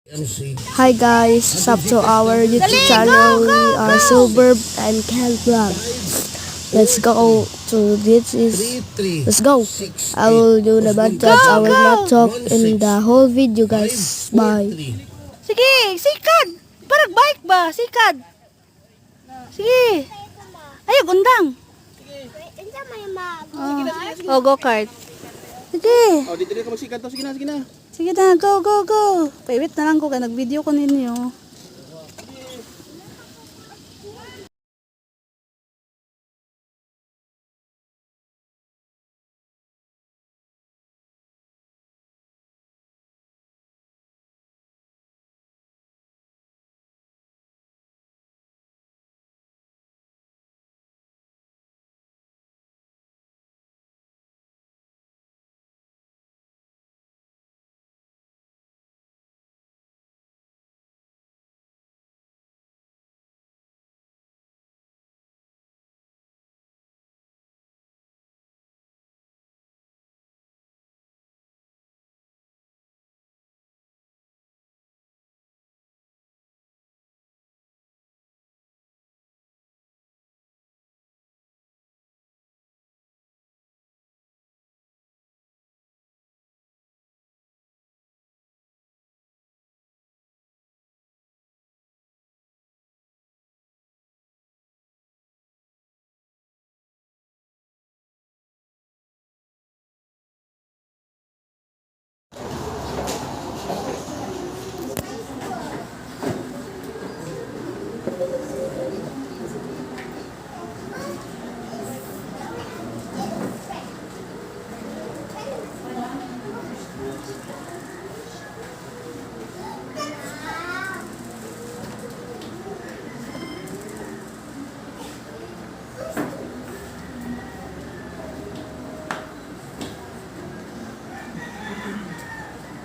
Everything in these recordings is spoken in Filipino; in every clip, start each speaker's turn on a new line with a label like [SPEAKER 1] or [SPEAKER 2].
[SPEAKER 1] Hi guys, sub to our YouTube channel. We are Silver and Ken Vlog. Let's go to let's go. I will do the montage. I will not talk in the whole video guys. Bye.
[SPEAKER 2] Sige, sikad. Parang bike ba? Sikad. Sige. Ayaw, gundang. Oh, go-kart. Sige.
[SPEAKER 3] Oh, dito ka magsikat to. Sige na, sige na.
[SPEAKER 2] Sige na, go, go, go. Paiwit na lang ko kaya nag-video ko ninyo.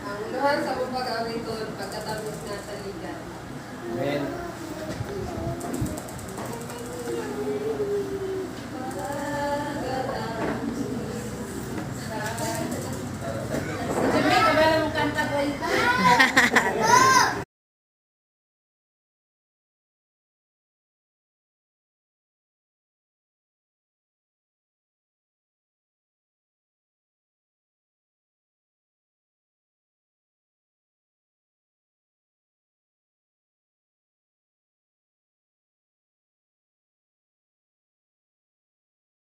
[SPEAKER 4] Ang luhan sa pagpag-awiton pagkatapos nga sa liga.
[SPEAKER 3] Amen.